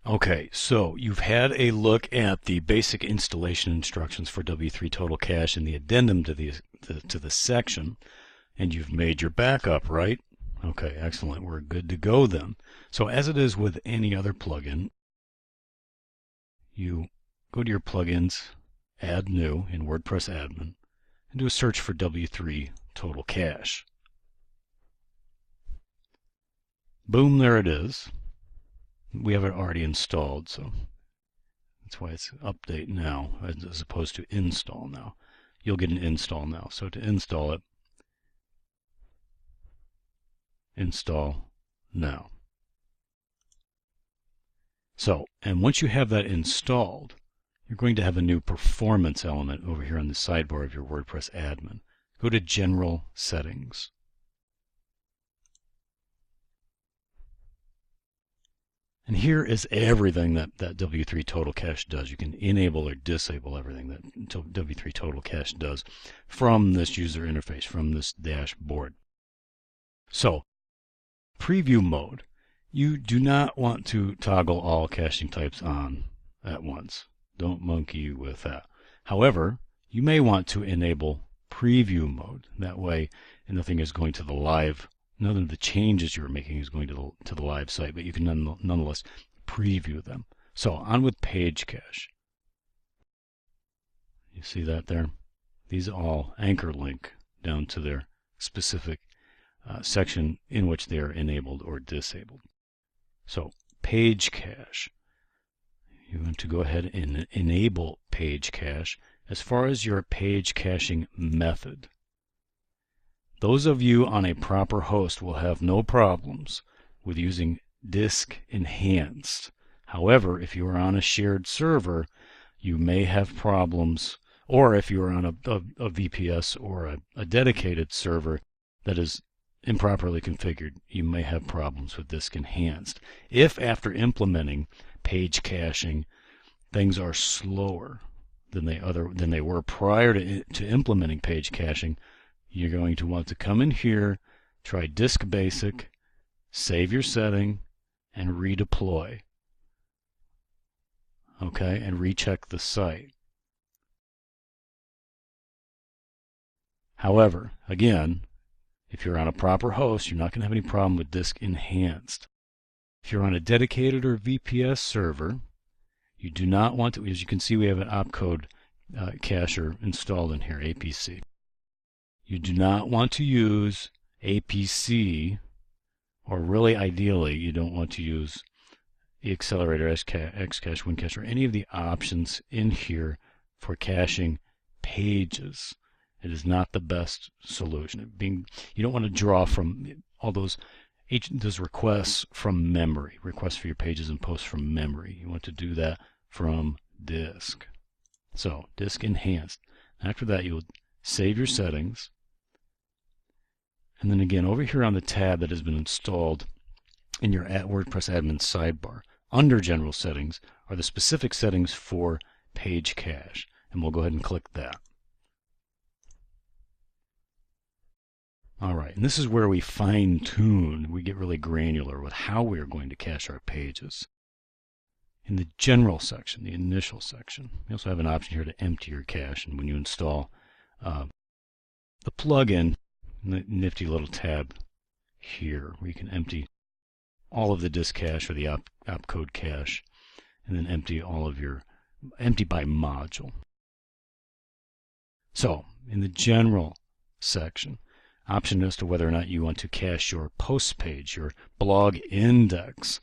Okay, so you've had a look at the basic installation instructions for W3 Total Cache and the addendum to the section, and you've made your backup, right? Okay, excellent. We're good to go then. So as it is with any other plugin, you go to your plugins, add new in WordPress admin, and do a search for W3 Total Cache. Boom, there it is. We have it already installed, so that's why it's update now as opposed to install now. You'll get an install now. So to install it, install now. So, and once you have that installed, you're going to have a new performance element over here on the sidebar of your WordPress admin. Go to General Settings. And here is everything that W3 Total Cache does. You can enable or disable everything that W3 Total Cache does from this user interface, from this dashboard. So, preview mode. You do not want to toggle all caching types on at once. Don't monkey with that. However, you may want to enable preview mode. That way, nothing is going to the live. None of the changes you're making is going to the live site, but you can nonetheless preview them. So on with page cache. You see that there? These all anchor link down to their specific section in which they are enabled or disabled. So page cache. You want to go ahead and enable page cache as far as your page caching method. Those of you on a proper host will have no problems with using disk enhanced. However, if you are on a shared server, you may have problems, or if you are on a VPS or a dedicated server that is improperly configured, you may have problems with disk enhanced. If after implementing page caching, things are slower than they were prior to implementing page caching, you're going to want to come in here, try Disk Basic, save your setting, and redeploy. Okay, and recheck the site. However, again, if you're on a proper host, you're not going to have any problem with disk enhanced. If you're on a dedicated or VPS server, you do not want to, as you can see, we have an opcode cacher installed in here, APC. You do not want to use APC, or really ideally, you don't want to use the Accelerator, Xcache, WinCache, or any of the options in here for caching pages. It is not the best solution. You don't want to draw from all those requests from memory, requests for your pages and posts from memory. You want to do that from disk. So, disk enhanced. After that, you'll save your settings. And then again, over here on the tab that has been installed in your WordPress admin sidebar, under General Settings are the specific settings for page cache. And we'll go ahead and click that. All right, and this is where we fine-tune, we get really granular with how we are going to cache our pages. In the General section, the initial section, you also have an option here to empty your cache. And when you install the plugin, the nifty little tab here where you can empty all of the disk cache or the opcode cache, and then empty by module. So in the general section, option as to whether or not you want to cache your post page, your blog index.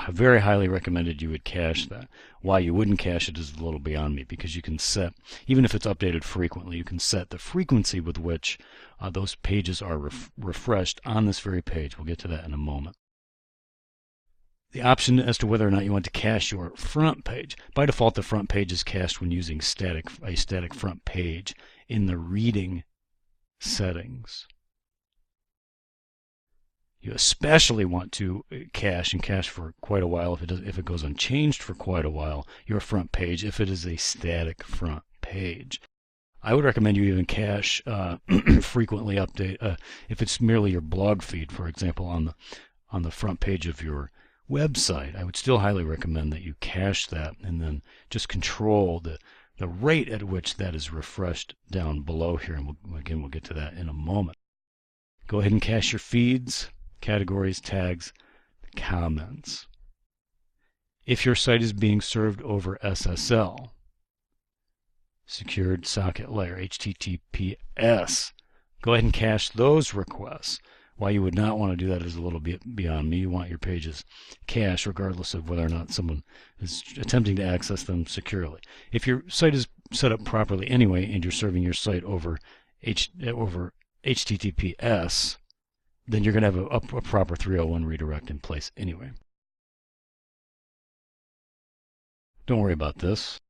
Very highly recommended you would cache that. Why you wouldn't cache it is a little beyond me, because you can set, even if it's updated frequently, you can set the frequency with which those pages are refreshed on this very page. We'll get to that in a moment. The option as to whether or not you want to cache your front page. By default, the front page is cached when using a static front page in the reading settings. You especially want to cache and cache for quite a while if it goes unchanged for quite a while, your front page, if it is a static front page. I would recommend you even cache frequently update if it's merely your blog feed, for example, on the front page of your website, I would still highly recommend that you cache that and then just control the rate at which that is refreshed down below here. And we'll get to that in a moment. Go ahead and cache your feeds, categories, tags, comments. If your site is being served over SSL, Secured Socket Layer, HTTPS, go ahead and cache those requests. Why you would not want to do that is a little bit beyond me. You want your pages cached regardless of whether or not someone is attempting to access them securely. If your site is set up properly anyway and you're serving your site over HTTPS, then you're going to have a proper 301 redirect in place anyway. Don't worry about this.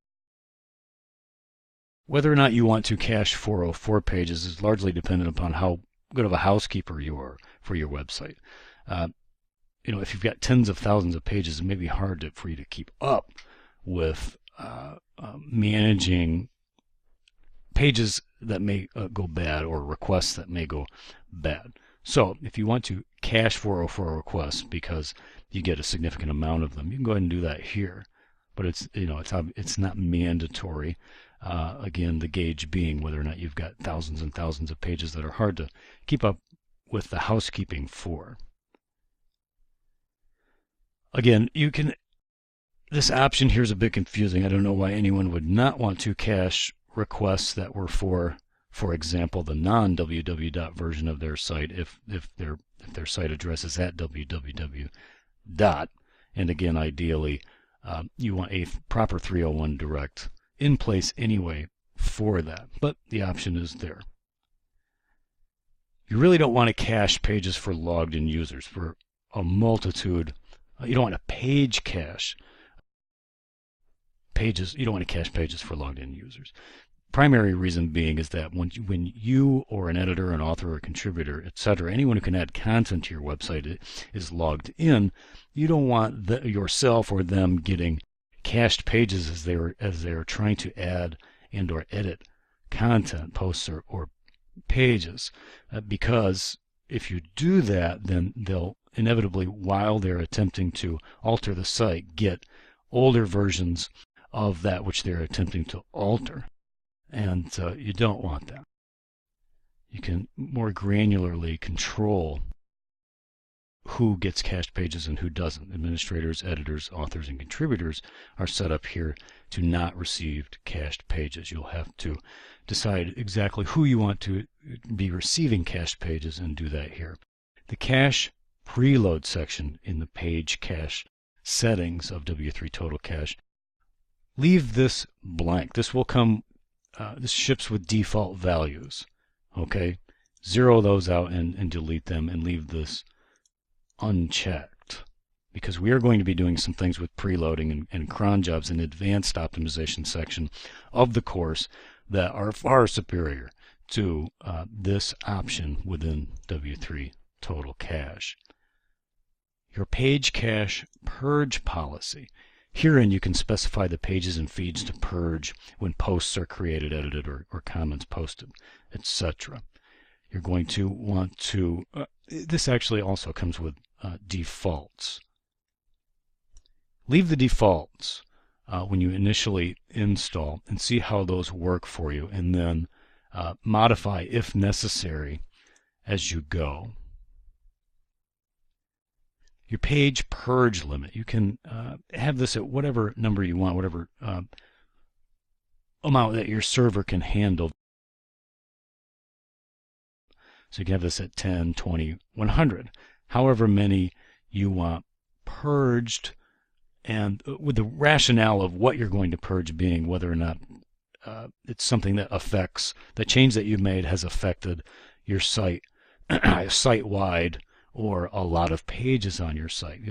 Whether or not you want to cache 404 pages is largely dependent upon how good of a housekeeper you are for your website. If you've got tens of thousands of pages, it may be hard for you to keep up with managing pages that may go bad or requests that may go bad. So if you want to cache 404 requests because you get a significant amount of them, you can go ahead and do that here. But it's not mandatory. Again, the gauge being whether or not you've got thousands and thousands of pages that are hard to keep up with the housekeeping for. Again, this option here is a bit confusing. I don't know why anyone would not want to cache requests that were for example, the non-www version of their site if their site address is at www. And again, ideally, you want a proper 301 direct in place anyway for that, but the option is there. You really don't want to cache pages for logged in users for a multitude. You don't want to page cache pages. You don't want to cache pages for logged in users. Primary reason being is that when you or an editor, an author, or a contributor, etc., anyone who can add content to your website is logged in, you don't want yourself or them getting cached pages as they are trying to add and or edit content, posts or pages, because if you do that, then they'll inevitably, while they're attempting to alter the site, get older versions of that which they're attempting to alter. And you don't want that. You can more granularly control who gets cached pages and who doesn't. Administrators, editors, authors, and contributors are set up here to not receive cached pages. You'll have to decide exactly who you want to be receiving cached pages and do that here. The cache preload section in the page cache settings of W3 Total Cache, leave this blank. This will come this ships with default values. Okay, zero those out and delete them and leave this unchecked, because we are going to be doing some things with preloading and cron jobs in advanced optimization section of the course that are far superior to this option within W3 Total Cache. Your page cache purge policy. Herein you can specify the pages and feeds to purge when posts are created, edited, or comments posted, etc. You're going to want to, this actually also comes with defaults. Leave the defaults when you initially install and see how those work for you, and then modify if necessary as you go. Your page purge limit, you can have this at whatever number you want, whatever amount that your server can handle. So you can have this at 10, 20, 100, however many you want purged, and with the rationale of what you're going to purge being whether or not it's something that affects, the change that you've made has affected your site site-wide, or a lot of pages on your site.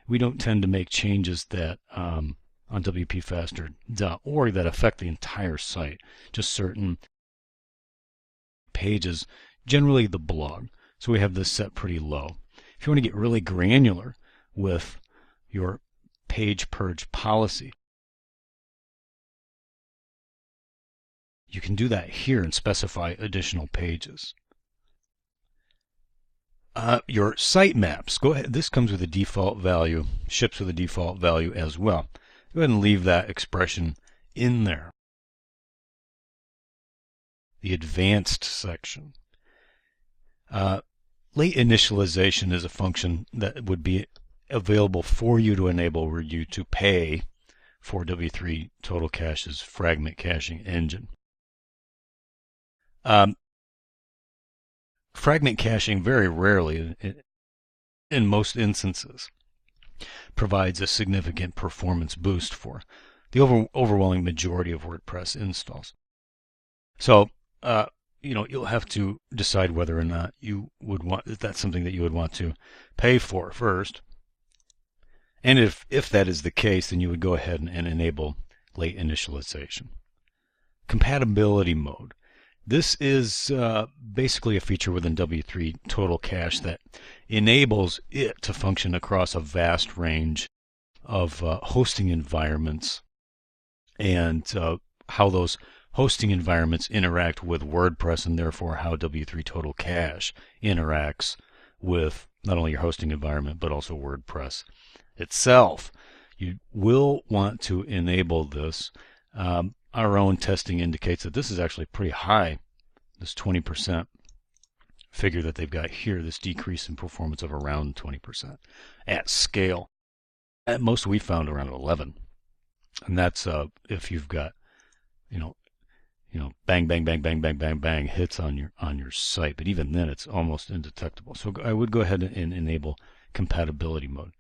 We don't tend to make changes that on wpfaster.org that affect the entire site, just certain pages, generally the blog. So we have this set pretty low. If you want to get really granular with your page purge policy, you can do that here and specify additional pages. Your sitemaps, go ahead. This comes with a default value, ships with a default value as well. Go ahead and leave that expression in there. The advanced section. Late initialization is a function that would be available for you to enable were you to pay for W3 Total Cache's fragment caching engine. Fragment caching very rarely, in most instances, provides a significant performance boost for the overwhelming majority of WordPress installs. So, you'll have to decide whether or not you would want, if that's something that you would want to pay for first. And if that is the case, then you would go ahead and enable late initialization. Compatibility mode. This is basically a feature within W3 Total Cache that enables it to function across a vast range of hosting environments and how those hosting environments interact with WordPress, and therefore how W3 Total Cache interacts with not only your hosting environment but also WordPress itself. You will want to enable this. Our own testing indicates that this is actually pretty high, this 20% figure that they've got here, this decrease in performance of around 20% at scale. At most we found around 11. And that's if you've got, bang, bang, bang, bang, bang, bang, bang hits on your site. But even then it's almost indetectable. So I would go ahead and enable compatibility mode.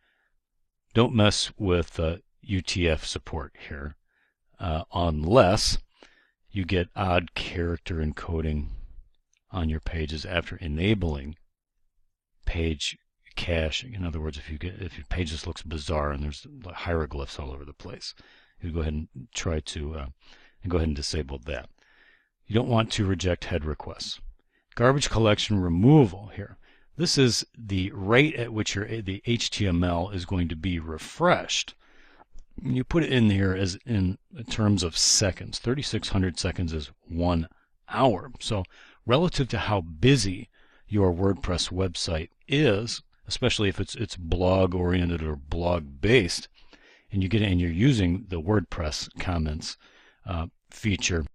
Don't mess with UTF support here. Unless you get odd character encoding on your pages after enabling page caching. In other words, if your page just looks bizarre and there's hieroglyphs all over the place, you go ahead and try to go ahead and disable that. You don't want to reject head requests. Garbage collection removal here. This is the rate at which the HTML is going to be refreshed. You put it in here as in terms of seconds. 3,600 seconds is 1 hour. So relative to how busy your WordPress website is, especially if it's blog oriented or blog based, and you're using the WordPress comments feature,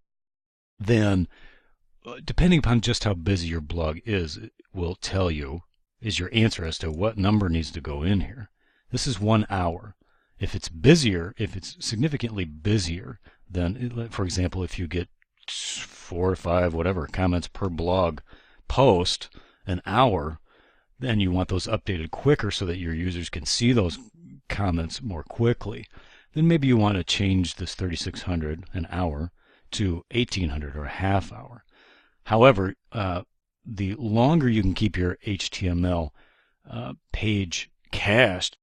then depending upon just how busy your blog is, it will tell you, is your answer as to what number needs to go in here. This is 1 hour. If it's busier, if it's significantly busier, then, for example, if you get 4 or 5, whatever, comments per blog post an hour, then you want those updated quicker so that your users can see those comments more quickly. Then maybe you want to change this 3,600 an hour to 1,800 or a half hour. However, the longer you can keep your HTML page cached,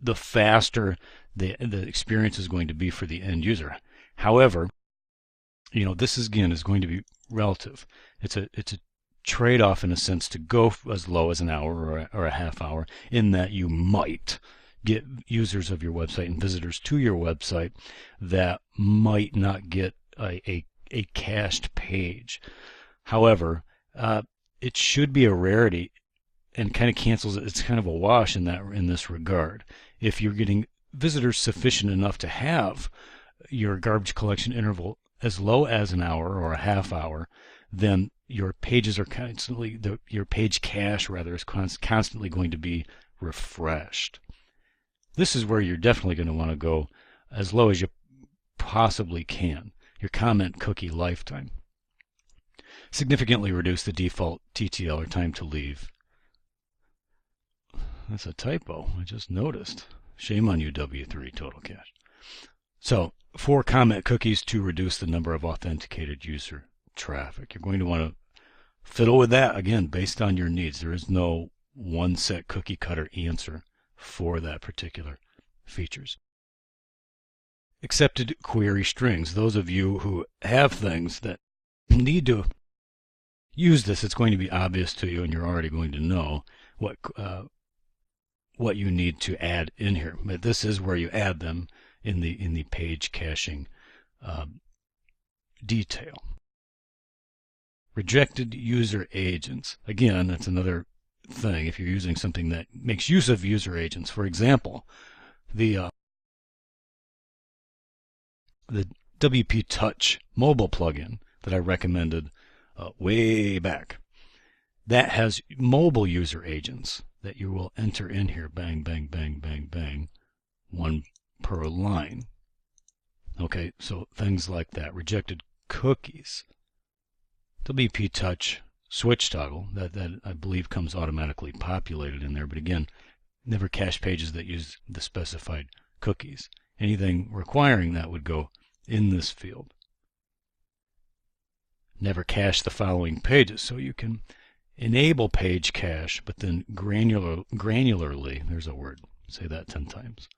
the faster the experience is going to be for the end user. However, this is going to be relative. It's a trade-off in a sense to go as low as an hour or a half hour, in that you might get users of your website and visitors to your website that might not get a cached page. However, it should be a rarity and kind of cancels it. It's kind of a wash in this regard. If you're getting visitors sufficient enough to have your garbage collection interval as low as an hour or a half hour, then your pages are constantly, your page cache rather, is constantly going to be refreshed. This is where you're definitely going to want to go as low as you possibly can. Your comment cookie lifetime. Significantly reduce the default TTL, or time to leave. That's a typo, I just noticed. Shame on you, W3 Total Cache. So, 4 comment cookies to reduce the number of authenticated user traffic. You're going to want to fiddle with that, again, based on your needs. There is no one set cookie cutter answer for that particular features. Accepted query strings. Those of you who have things that need to use this, it's going to be obvious to you, and you're already going to know what you need to add in here. But this is where you add them in the page caching detail. Rejected user agents. Again, that's another thing if you're using something that makes use of user agents. For example, the WP Touch mobile plugin that I recommended way back, that has mobile user agents that you will enter in here. Bang, bang, bang, bang, bang. One per line. Okay, so things like that. Rejected cookies. WP Touch switch toggle, that I believe comes automatically populated in there, but again, never cache pages that use the specified cookies. Anything requiring that would go in this field. Never cache the following pages, so you can enable page cache, but then granularly, there's a word, say that 10 times.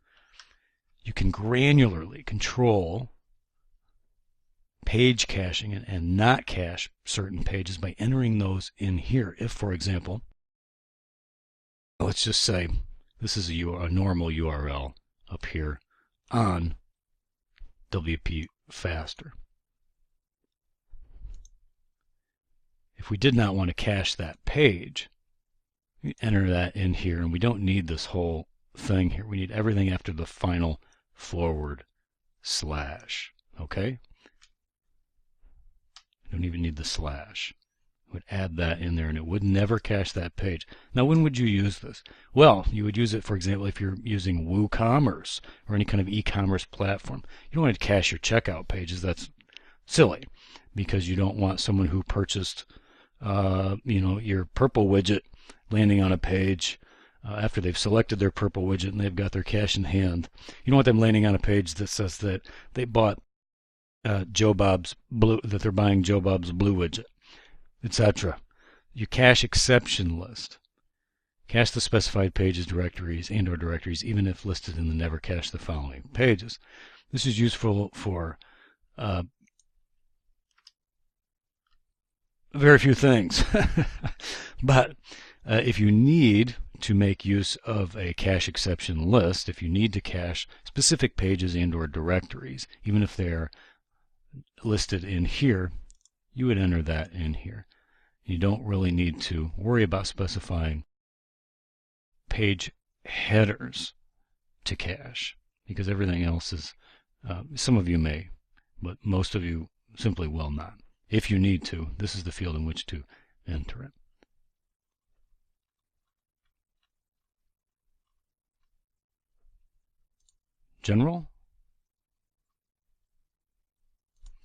You can granularly control page caching and not cache certain pages by entering those in here. If, for example, let's just say this is a normal URL up here on WP Faster. If we did not want to cache that page, we enter that in here, and we don't need this whole thing here. We need everything after the final forward slash. Okay? Don't even need the slash. Would add that in there, and it would never cache that page. Now, when would you use this? Well, you would use it, for example, if you're using WooCommerce or any kind of e-commerce platform. You don't want to cache your checkout pages. That's silly, because you don't want someone who purchased, your purple widget landing on a page after they've selected their purple widget and they've got their cash in hand. You don't want them landing on a page that says that they bought Joe Bob's blue, that they're buying Joe Bob's blue widget, etc. Your cache exception list. Cache the specified pages, directories, and/or directories, even if listed in the never cache the following pages. This is useful for very few things, but if you need to make use of a cache exception list, if you need to cache specific pages and/or directories, even if they're listed in here, you would enter that in here. You don't really need to worry about specifying page headers to cache, because everything else is, some of you may, but most of you simply will not. If you need to, this is the field in which to enter it. General,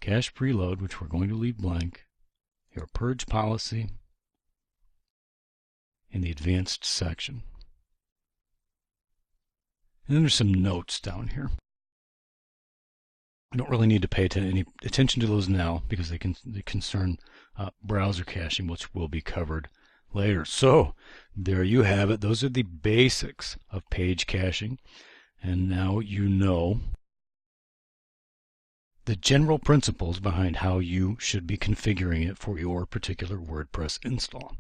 cache preload, which we're going to leave blank, your purge policy, in the advanced section. And then there's some notes down here. I don't really need to pay any attention to those now because they concern browser caching, which will be covered later. So there you have it. Those are the basics of page caching. And now you know the general principles behind how you should be configuring it for your particular WordPress install.